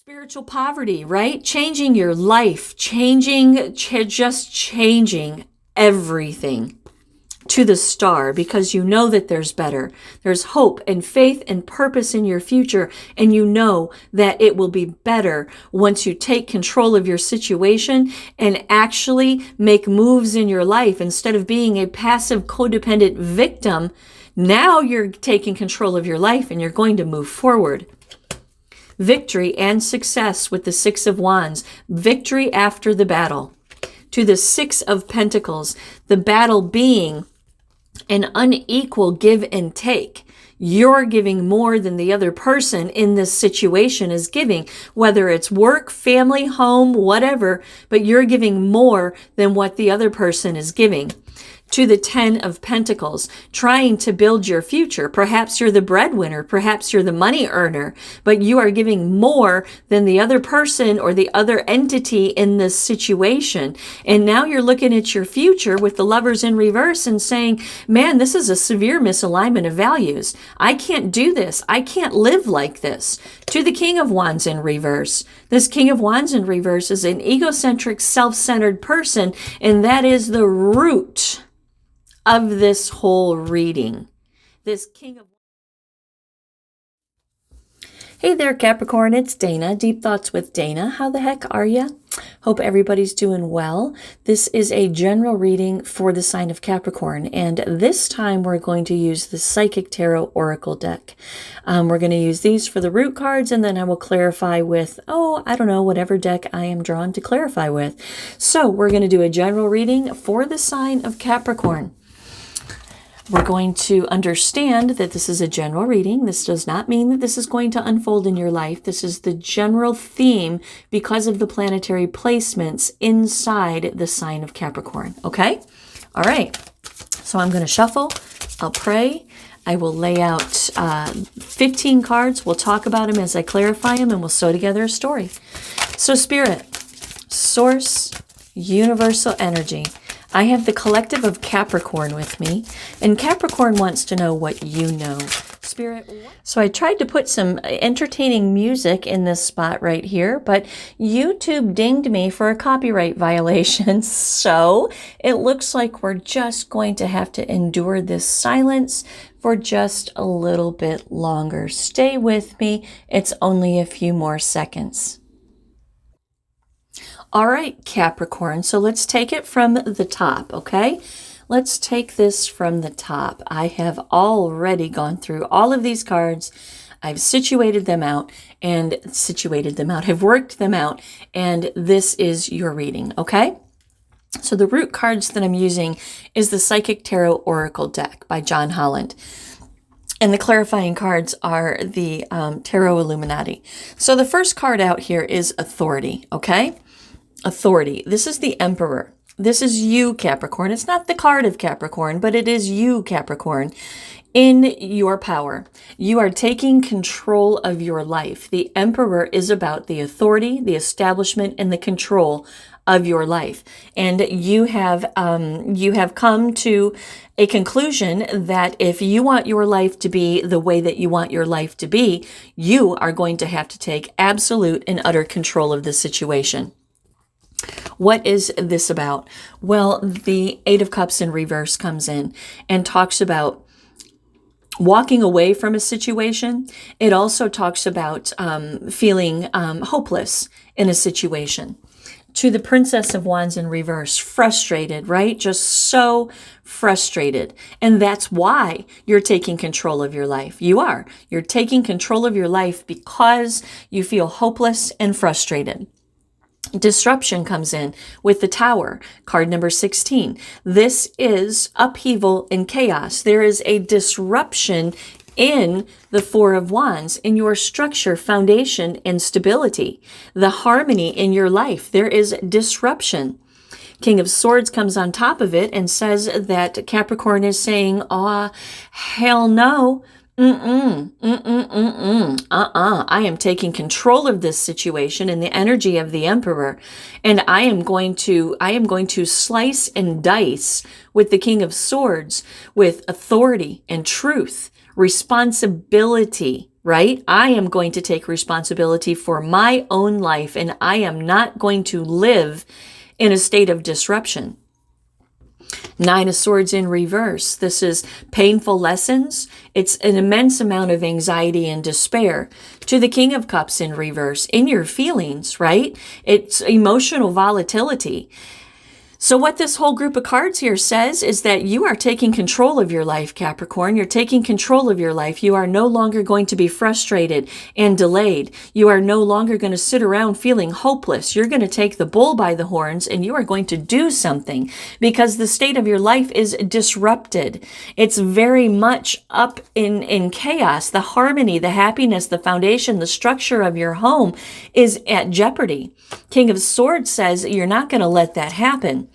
Spiritual poverty, right? Changing your life, just changing everything to the star, because you know that there's better. There's hope and faith and purpose in your future, and you know that it will be better once you take control of your situation and actually make moves in your life instead of being a passive codependent victim. Now you're taking control of your life and you're going to move forward. Victory and success with the Six of Wands. Victory after the battle. To the Six of Pentacles, the battle being an unequal give and take. You're giving more than the other person in this situation is giving, whether it's work, family, home, whatever, but you're giving more than what the other person is giving. To the Ten of Pentacles, trying to build your future. Perhaps you're the breadwinner, perhaps you're the money earner, but you are giving more than the other person or the other entity in this situation. And now you're looking at your future with the Lovers in reverse and saying, man, this is a severe misalignment of values. I can't do this. I can't live like this. To the King of Wands in reverse. This King of Wands in reverse is an egocentric, self-centered person, and that is the root of this whole reading. This King of... Hey there, Capricorn, it's Dana. Deep Thoughts with Dana. How the heck are ya? Hope everybody's doing well. This is a general reading for the sign of Capricorn, and this time we're going to use the Psychic Tarot Oracle deck. We're going to use these for the root cards, and then I will clarify with, I don't know, whatever deck I am drawn to clarify with. So we're going to do a general reading for the sign of Capricorn. We're going to understand that this is a general reading. This does not mean that this is going to unfold in your life. This is the general theme because of the planetary placements inside the sign of Capricorn. Okay? All right. So I'm going to shuffle. I'll pray. I will lay out 15 cards. We'll talk about them as I clarify them, and we'll sew together a story. So Spirit, Source, Universal Energy. I have the collective of Capricorn with me, and Capricorn wants to know what you know. Spirit. So I tried to put some entertaining music in this spot right here, but YouTube dinged me for a copyright violation. So it looks like we're just going to have to endure this silence for just a little bit longer. Stay with me. It's only a few more seconds. All right, Capricorn, so let's take it from the top, okay? Let's take this from the top. I have already gone through all of these cards. I've situated them out, I've worked them out, and this is your reading, okay? So the root cards that I'm using is the Psychic Tarot Oracle deck by John Holland. And the clarifying cards are the Tarot Illuminati. So the first card out here is Authority, okay? Authority. This is the Emperor. This is you, Capricorn. It's not the card of Capricorn, but it is you, Capricorn, in your power. You are taking control of your life. The Emperor is about the authority, the establishment, and the control of your life. And you have come to a conclusion that if you want your life to be the way that you want your life to be, you are going to have to take absolute and utter control of the situation. What is this about? Well, the Eight of Cups in reverse comes in and talks about walking away from a situation. It also talks about feeling hopeless in a situation. To the Princess of Wands in reverse, frustrated, right? Just so frustrated. And that's why you're taking control of your life. You are. You're taking control of your life because you feel hopeless and frustrated. Disruption comes in with the Tower, card number 16. This is upheaval and chaos. There is a disruption in the Four of Wands, in your structure, foundation, and stability. The harmony in your life. There is disruption. King of Swords comes on top of it and says that Capricorn is saying, hell no. I am taking control of this situation in the energy of the Emperor, and I am going to slice and dice with the King of Swords with authority and truth, responsibility, right? I am going to take responsibility for my own life, and I am not going to live in a state of disruption. Nine of Swords in reverse. This is painful lessons. It's an immense amount of anxiety and despair. To the King of Cups in reverse, in your feelings, right? It's emotional volatility. So what this whole group of cards here says is that you are taking control of your life, Capricorn. You're taking control of your life. You are no longer going to be frustrated and delayed. You are no longer going to sit around feeling hopeless. You're going to take the bull by the horns and you are going to do something because the state of your life is disrupted. It's very much up in chaos. The harmony, the happiness, the foundation, the structure of your home is at jeopardy. King of Swords says you're not going to let that happen.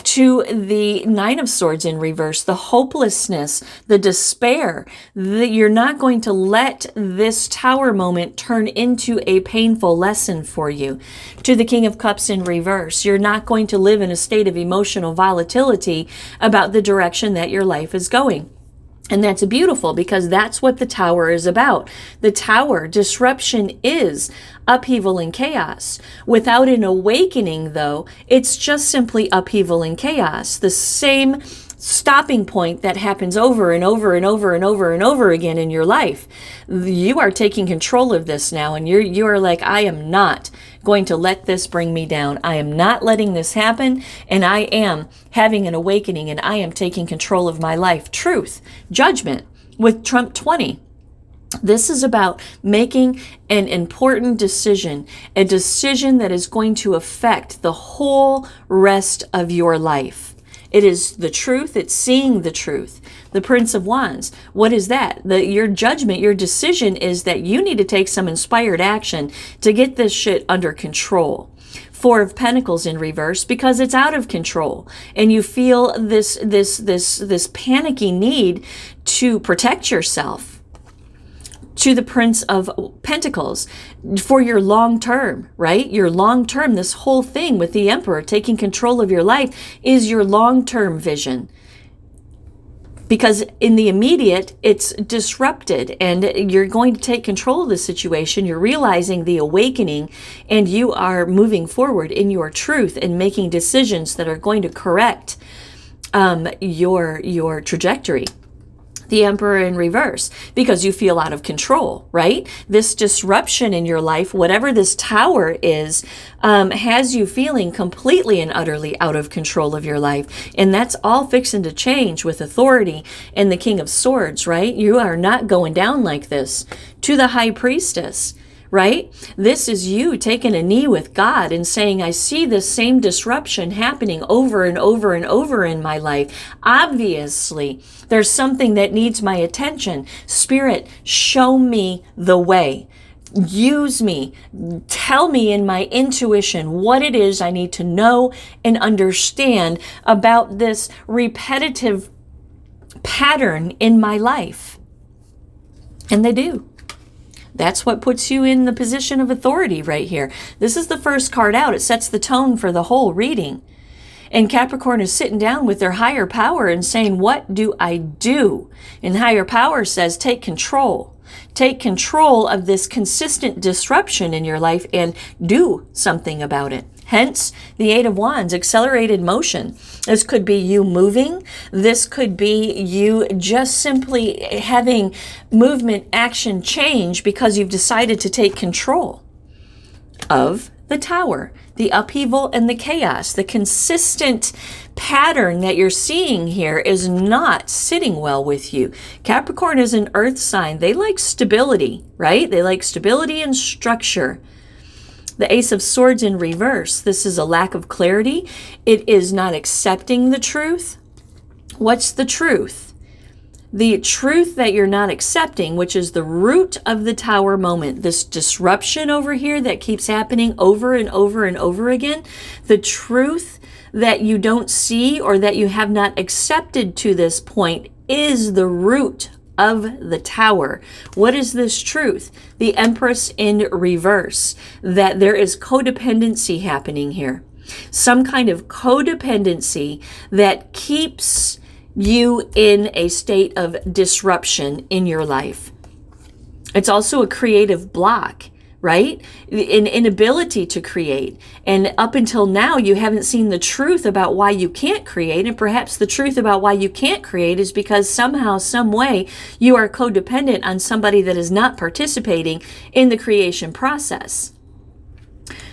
To the Nine of Swords in reverse, the hopelessness, the despair, that you're not going to let this Tower moment turn into a painful lesson for you. To the King of Cups in reverse, you're not going to live in a state of emotional volatility about the direction that your life is going. And that's beautiful because that's what the Tower is about. The Tower, disruption is upheaval and chaos. Without an awakening, though, it's just simply upheaval and chaos. The same stopping point that happens over and over and over and over and over again in your life. You are taking control of this now, and you are like, I am not going to let this bring me down. I am not letting this happen, and I am having an awakening, and I am taking control of my life. Truth, judgment with Trump 20. This is about making an important decision, a decision that is going to affect the whole rest of your life. It is the truth. It's seeing the truth. The Prince of Wands. What is that? Your judgment, your decision is that you need to take some inspired action to get this shit under control. Four of Pentacles in reverse because it's out of control and you feel this panicky need to protect yourself. To the Prince of Pentacles for your long term, right? Your long term, this whole thing with the Emperor taking control of your life is your long term vision. Because in the immediate, it's disrupted and you're going to take control of the situation. You're realizing the awakening and you are moving forward in your truth and making decisions that are going to correct your trajectory. The Emperor in reverse, because you feel out of control, right? This disruption in your life, whatever this Tower is, has you feeling completely and utterly out of control of your life. And that's all fixing to change with authority and the King of Swords, right? You are not going down like this. To the High Priestess, right? This is you taking a knee with God and saying, I see this same disruption happening over and over and over in my life. Obviously, there's something that needs my attention. Spirit, show me the way. Use me. Tell me in my intuition what it is I need to know and understand about this repetitive pattern in my life. And they do. That's what puts you in the position of authority right here. This is the first card out. It sets the tone for the whole reading. And Capricorn is sitting down with their higher power and saying, what do I do? And higher power says, take control. Take control of this consistent disruption in your life and do something about it. Hence, the Eight of Wands, accelerated motion. This could be you moving. This could be you just simply having movement, action, change because you've decided to take control of the Tower, the upheaval and the chaos. The consistent pattern that you're seeing here is not sitting well with you. Capricorn is an earth sign. They like stability, right? They like stability and structure. The Ace of Swords in reverse. This is a lack of clarity. It is not accepting the truth. What's the truth? The truth that you're not accepting, which is the root of the Tower moment, this disruption over here that keeps happening over and over and over again, the truth that you don't see or that you have not accepted to this point is the root of the Tower. What is this truth? The Empress in reverse, that there is codependency happening here. Some kind of codependency that keeps you in a state of disruption in your life. It's also a creative block, right? An inability to create. And up until now, you haven't seen the truth about why you can't create. And perhaps the truth about why you can't create is because somehow, some way, you are codependent on somebody that is not participating in the creation process.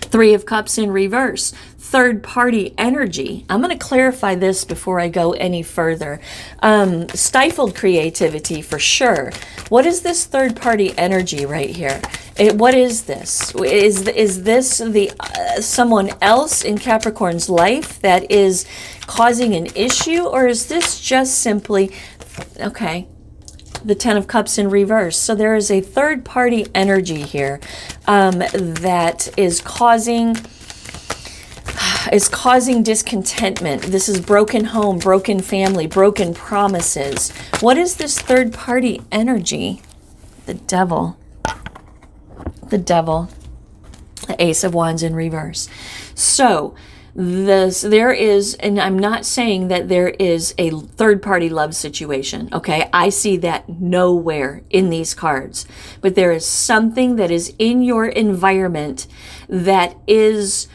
Three of Cups in reverse, third party energy. I'm going to clarify this before I go any further. Stifled creativity for sure. What is this third party energy right here? What is this? Is this the someone else in Capricorn's life that is causing an issue, or is this just simply, okay, the Ten of Cups in reverse? So there is a third party energy here that is causing discontentment. This is broken home, broken family, broken promises. What is this third party energy? The Devil. The Devil. The Ace of Wands in reverse. So there is, and I'm not saying that there is a third-party love situation, okay? I see that nowhere in these cards. But there is something that is in your environment that is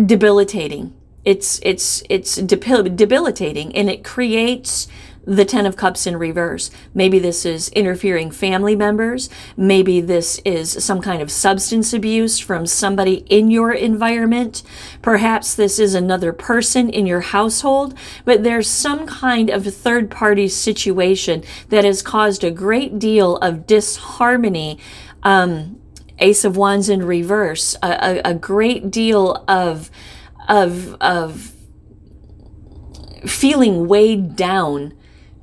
debilitating. It's debilitating, and it creates the Ten of Cups in reverse. Maybe this is interfering family members. Maybe this is some kind of substance abuse from somebody in your environment. Perhaps this is another person in your household. But there's some kind of third-party situation that has caused a great deal of disharmony. Ace of Wands in reverse. A great deal of feeling weighed down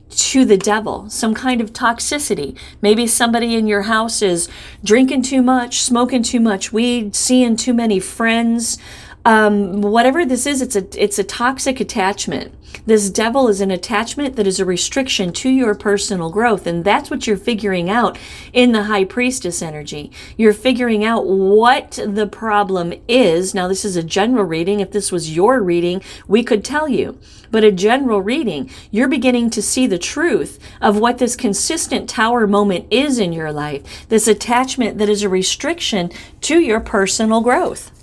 to the devil, some kind of toxicity. Maybe somebody in your house is drinking too much, smoking too much weed, seeing too many friends. Whatever this is, it's a toxic attachment. This devil is an attachment that is a restriction to your personal growth, and that's what you're figuring out in the High Priestess energy. You're figuring out what the problem is. Now, this is a general reading. If this was your reading, we could tell you. But a general reading, you're beginning to see the truth of what this consistent tower moment is in your life, this attachment that is a restriction to your personal growth.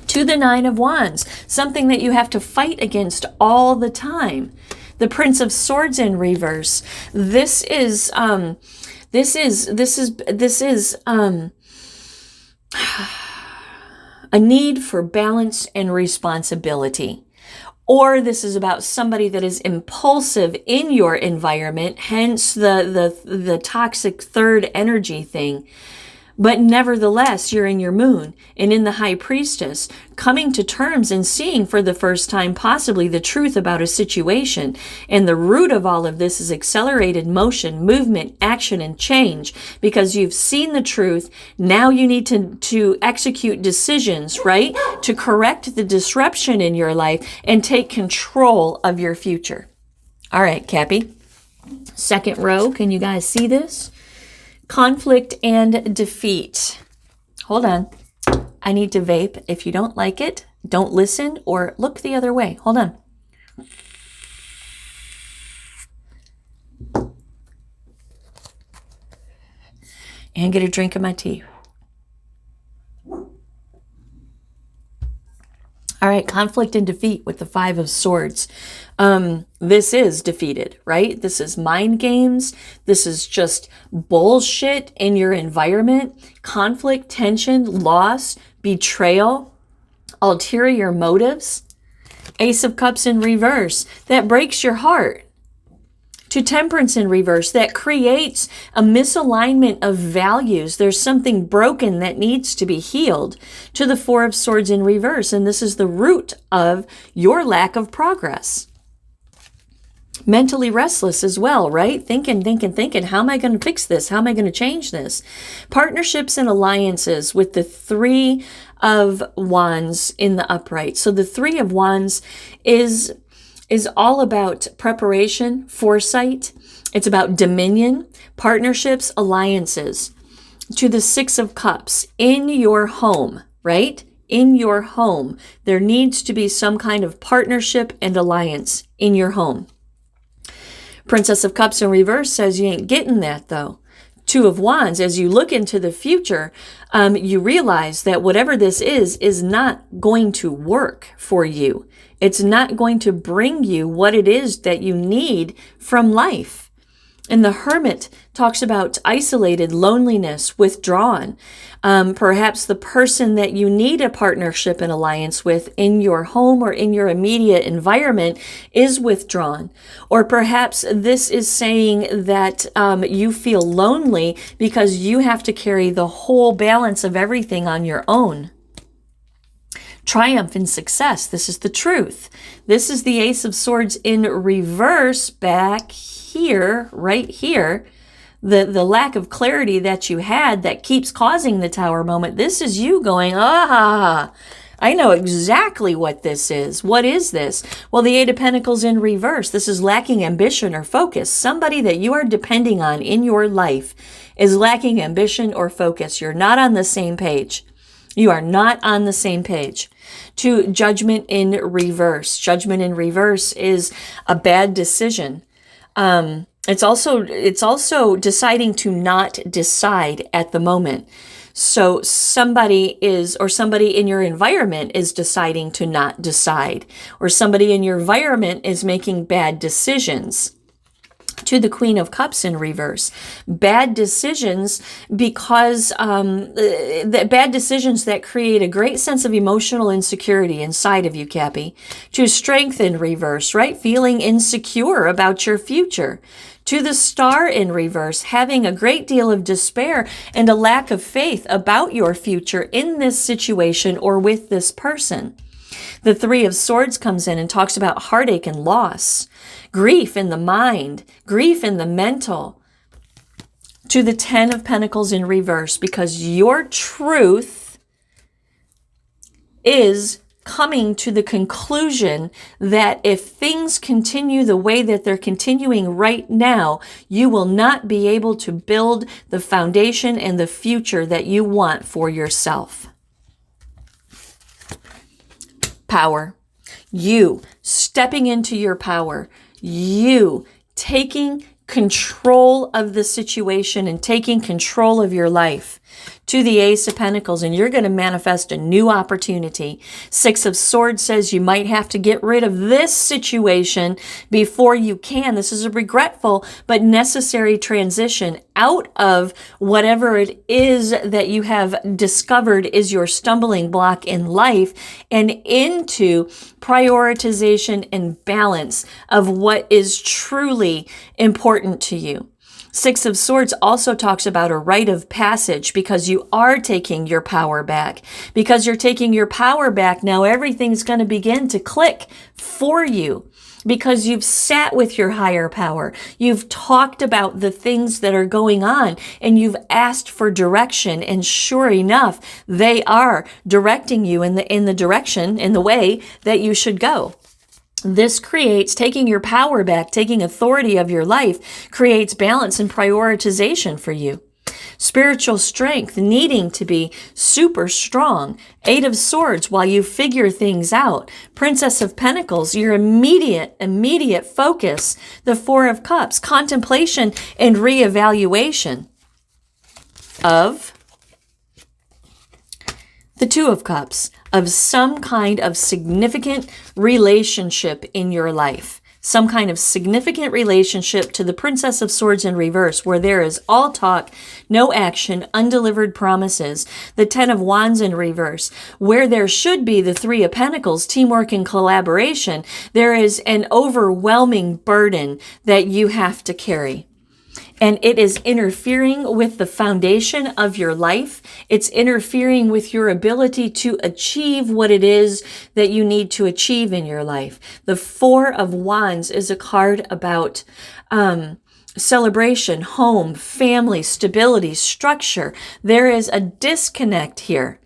To the Nine of Wands, something that you have to fight against all the time. The Prince of Swords in reverse. This is a need for balance and responsibility. Or this is about somebody that is impulsive in your environment, hence the toxic third energy thing. But nevertheless, you're in your moon and in the High Priestess, coming to terms and seeing for the first time possibly the truth about a situation. And the root of all of this is accelerated motion, movement, action, and change, because you've seen the truth. Now you need to execute decisions, right? To correct the disruption in your life and take control of your future. All right, Cappy. Second row, can you guys see this? Conflict and defeat. Hold on. I need to vape. If you don't like it, don't listen or look the other way. Hold on. And get a drink of my tea. All right, conflict and defeat with the Five of Swords. This is defeated, right? This is mind games. This is just bullshit in your environment. Conflict, tension, loss, betrayal, ulterior motives. Ace of Cups in reverse. That breaks your heart. To Temperance in reverse, that creates a misalignment of values. There's something broken that needs to be healed. To the Four of Swords in reverse, and this is the root of your lack of progress. Mentally restless as well, right? Thinking, how am I going to fix this? How am I going to change this? Partnerships and alliances with the Three of Wands in the upright. So the Three of Wands is all about preparation, foresight. It's about dominion, partnerships, alliances. To the Six of Cups, in your home, right? In your home, there needs to be some kind of partnership and alliance in your home. Princess of Cups in reverse says you ain't getting that though. Two of Wands, as you look into the future, you realize that whatever this is not going to work for you. It's not going to bring you what it is that you need from life. And the Hermit talks about isolated, loneliness, withdrawn. Perhaps the person that you need a partnership and alliance with in your home or in your immediate environment is withdrawn. Or perhaps this is saying that you feel lonely because you have to carry the whole balance of everything on your own. Triumph and success. This is the truth. This is the Ace of Swords in reverse back here, right here. The lack of clarity that you had that keeps causing the Tower moment. This is you going, I know exactly what this is. What is this? Well, the Eight of Pentacles in reverse. This is lacking ambition or focus. Somebody that you are depending on in your life is lacking ambition or focus. You're not on the same page. You are not on the same page. To Judgment in reverse. Judgment in reverse is a bad decision. It's also deciding to not decide at the moment. So somebody in your environment is deciding to not decide, or somebody in your environment is making bad decisions. To the Queen of Cups in reverse. Bad decisions because bad decisions that create a great sense of emotional insecurity inside of you, Cappy. To Strength in reverse, right? Feeling insecure about your future. To the Star in reverse, having a great deal of despair and a lack of faith about your future in this situation or with this person. The Three of Swords comes in and talks about heartache and loss, grief in the mind, grief in the mental. To the Ten of Pentacles in reverse, because your truth is coming to the conclusion that if things continue the way that they're continuing right now, you will not be able to build the foundation and the future that you want for yourself. Power. You stepping into your power. You taking control of the situation and taking control of your life. To the Ace of Pentacles, and you're going to manifest a new opportunity. Six of Swords says you might have to get rid of this situation before you can. This is a regretful but necessary transition out of whatever it is that you have discovered is your stumbling block in life and into prioritization and balance of what is truly important to you. Six of Swords also talks about a rite of passage because you are taking your power back. Because you're taking your power back, now everything's going to begin to click for you. Because you've sat with your higher power. You've talked about the things that are going on and you've asked for direction. And sure enough, they are directing you in the direction, in the way that you should go. This creates taking your power back, taking authority of your life, creates balance and prioritization for you. Spiritual strength, needing to be super strong. Eight of Swords, while you figure things out. Princess of Pentacles, your immediate focus. The Four of Cups, contemplation and reevaluation of the Two of Cups, of some kind of significant relationship in your life. Some kind of significant relationship to the Princess of Swords in reverse, where there is all talk, no action, undelivered promises. The Ten of Wands in reverse, where there should be the Three of Pentacles, teamwork and collaboration. There is an overwhelming burden that you have to carry. And it is interfering with the foundation of your life. It's interfering with your ability to achieve what it is that you need to achieve in your life. The Four of Wands is a card about celebration, home, family, stability, structure. There is a disconnect here.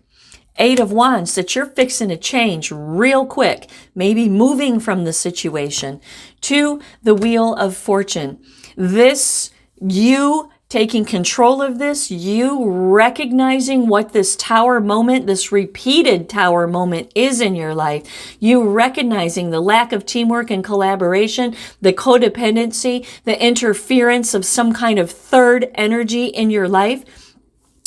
Eight of Wands, that you're fixing to change real quick, maybe moving from the situation. To the Wheel of Fortune. This, you taking control of this, you recognizing what this tower moment, this repeated tower moment is in your life, you recognizing the lack of teamwork and collaboration, the codependency, the interference of some kind of third energy in your life.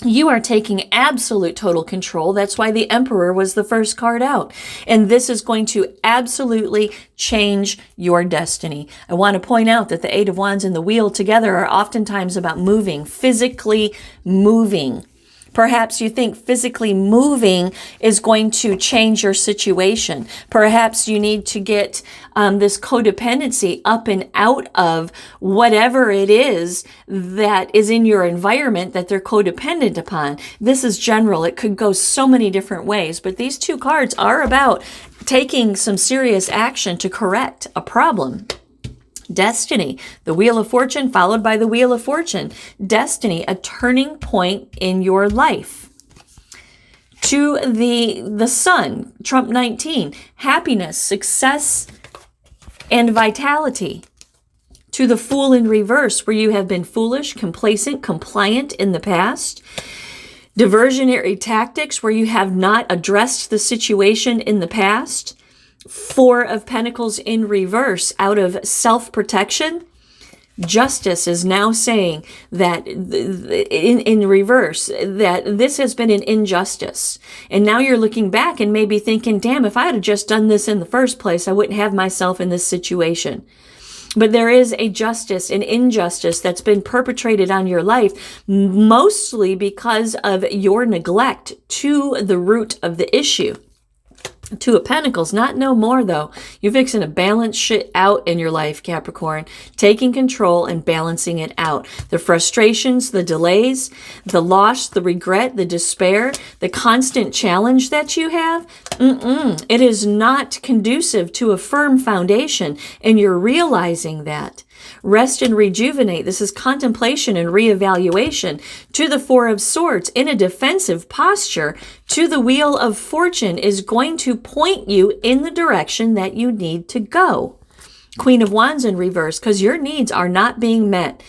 You are taking absolute total control. That's why the Emperor was the first card out. And this is going to absolutely change your destiny. I want to point out that the Eight of Wands and the Wheel together are oftentimes about moving, physically moving. Perhaps you think physically moving is going to change your situation. Perhaps you need to get this codependency up and out of whatever it is that is in your environment that they're codependent upon. This is general. It could go so many different ways, but these two cards are about taking some serious action to correct a problem. Destiny, the Wheel of Fortune followed by the Wheel of Fortune. Destiny, a turning point in your life. To the Sun, Trump 19, happiness, success, and vitality. To the Fool in reverse, where you have been foolish, complacent, compliant in the past. Diversionary tactics, where you have not addressed the situation in the past. Four of Pentacles in reverse, out of self-protection. Justice is now saying that in reverse, that this has been an injustice. And now you're looking back and maybe thinking, damn, if I had just done this in the first place, I wouldn't have myself in this situation. But there is a justice, an injustice that's been perpetrated on your life, mostly because of your neglect to the root of the issue. Two of Pentacles, not no more though. You're fixing to balance shit out in your life, Capricorn. Taking control and balancing it out. The frustrations, the delays, the loss, the regret, the despair, the constant challenge that you have, it is not conducive to a firm foundation, and you're realizing that. Rest and rejuvenate. This is contemplation and reevaluation. To the Four of Swords, in a defensive posture, to the Wheel of Fortune is going to point you in the direction that you need to go. Queen of Wands in reverse, because your needs are not being met.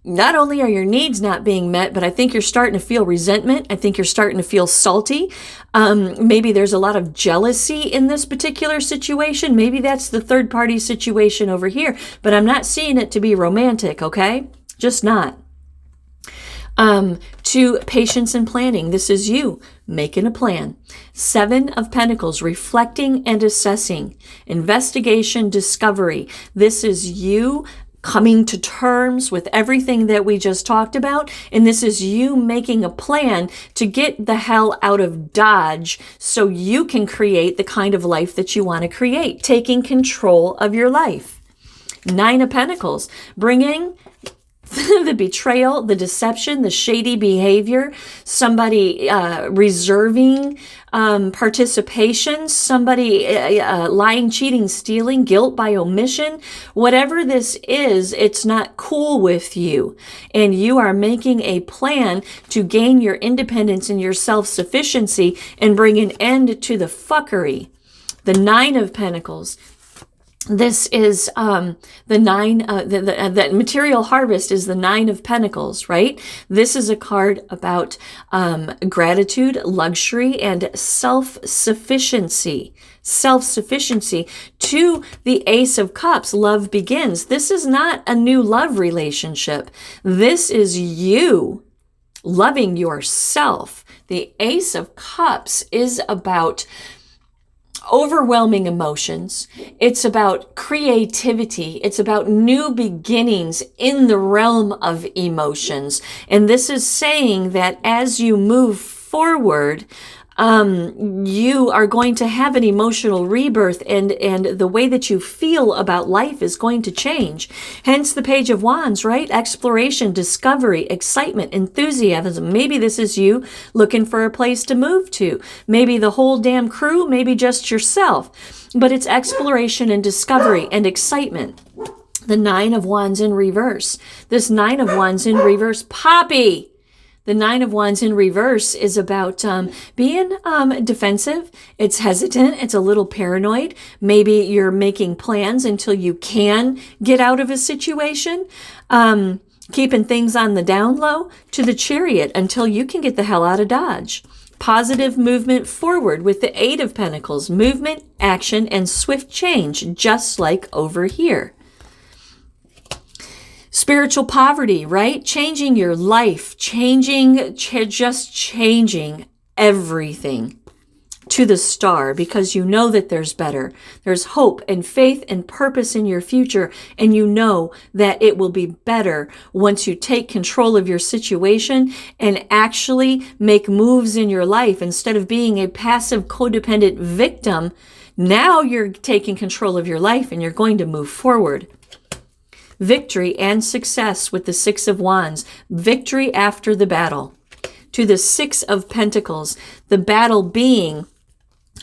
Not only are your needs not being met, but I think you're starting to feel resentment. I think you're starting to feel salty. Maybe there's a lot of jealousy in this particular situation. Maybe that's the third party situation over here, but I'm not seeing it to be romantic, okay? Just not. To patience and planning. This is you making a plan. Seven of Pentacles, reflecting and assessing. Investigation, discovery. This is you coming to terms with everything that we just talked about. And this is you making a plan to get the hell out of Dodge so you can create the kind of life that you want to create. Taking control of your life. Nine of Pentacles, bringing the betrayal, the deception, the shady behavior, somebody reserving participation, somebody lying, cheating, stealing, guilt by omission. Whatever this is, it's not cool with you. And you are making a plan to gain your independence and your self-sufficiency and bring an end to the fuckery. The Nine of Pentacles. This is the nine, the material harvest is the Nine of Pentacles, right? This is a card about gratitude, luxury, and self-sufficiency. Self-sufficiency. To the Ace of Cups, love begins. This is not a new love relationship. This is you loving yourself. The Ace of Cups is about overwhelming emotions. It's about creativity. It's about new beginnings in the realm of emotions. And this is saying that as you move forward, you are going to have an emotional rebirth, and the way that you feel about life is going to change. Hence the Page of Wands, right? Exploration, discovery, excitement, enthusiasm. Maybe this is you looking for a place to move to. Maybe the whole damn crew, maybe just yourself. But it's exploration and discovery and excitement. The Nine of Wands in reverse. This Nine of Wands in reverse, Poppy! The Nine of Wands in reverse is about being defensive. It's hesitant. It's a little paranoid. Maybe you're making plans until you can get out of a situation. Keeping things on the down low, to the Chariot until you can get the hell out of Dodge. Positive movement forward with the Eight of Pentacles. Movement, action, and swift change, just like over here. Spiritual poverty, right? Changing your life, just changing everything to the star, because you know that there's better. There's hope and faith and purpose in your future, and you know that it will be better once you take control of your situation and actually make moves in your life. Instead of being a passive, codependent victim, now you're taking control of your life and you're going to move forward. Victory and success with the Six of Wands. Victory after the battle. To the Six of Pentacles, the battle being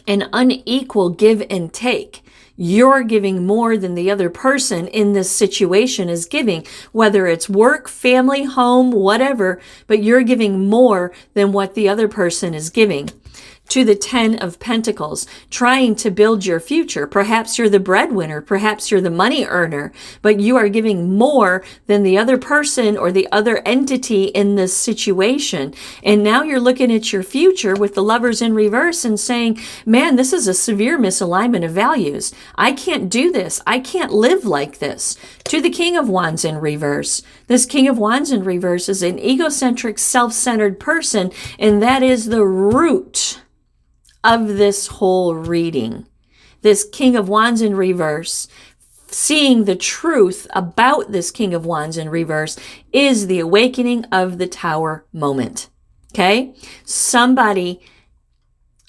an unequal give and take. You're giving more than the other person in this situation is giving, whether it's work, family, home, whatever, but you're giving more than what the other person is giving. To the Ten of Pentacles, trying to build your future. Perhaps you're the breadwinner, perhaps you're the money earner, but you are giving more than the other person or the other entity in this situation. And now you're looking at your future with the Lovers in reverse and saying, man, this is a severe misalignment of values. I can't do this. I can't live like this. To the King of Wands in reverse. This King of Wands in reverse is an egocentric, self-centered person, and that is the root of this whole reading. This King of Wands in reverse, seeing the truth about this King of Wands in reverse, is the awakening of the Tower moment. Okay? Somebody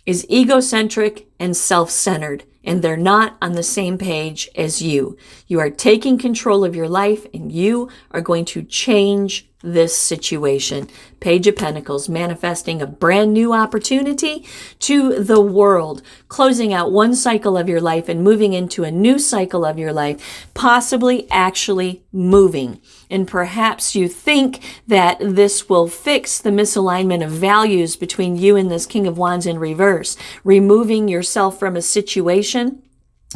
is egocentric and self-centered, and they're not on the same page as you. You are taking control of your life, and you are going to change this situation. Page of Pentacles, manifesting a brand new opportunity to the world, closing out one cycle of your life and moving into a new cycle of your life, possibly actually moving. And perhaps you think that this will fix the misalignment of values between you and this King of Wands in reverse, removing yourself from a situation.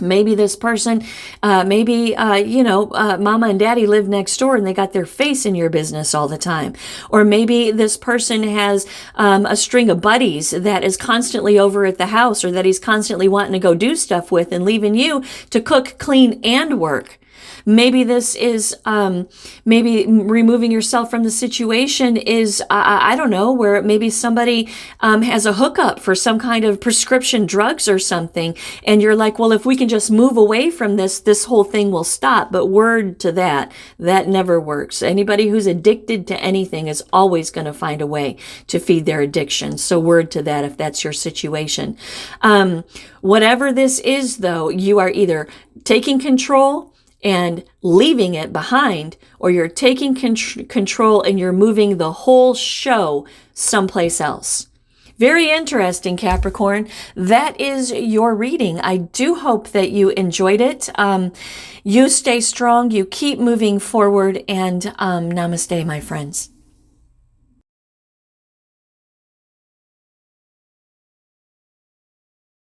Maybe this person, mama and daddy live next door and they got their face in your business all the time. Or maybe this person has a string of buddies that is constantly over at the house, or that he's constantly wanting to go do stuff with and leaving you to cook, clean, and work. Maybe this is, maybe removing yourself from the situation is, I don't know, where maybe somebody has a hookup for some kind of prescription drugs or something. And you're like, well, if we can just move away from this, this whole thing will stop. But word to that, that never works. Anybody who's addicted to anything is always going to find a way to feed their addiction. So word to that if that's your situation. Whatever this is, though, you are either taking control and leaving it behind, or you're taking control and you're moving the whole show someplace else. Very interesting, Capricorn. That is your reading. I do hope that you enjoyed it. You stay strong, you keep moving forward, and namaste, my friends.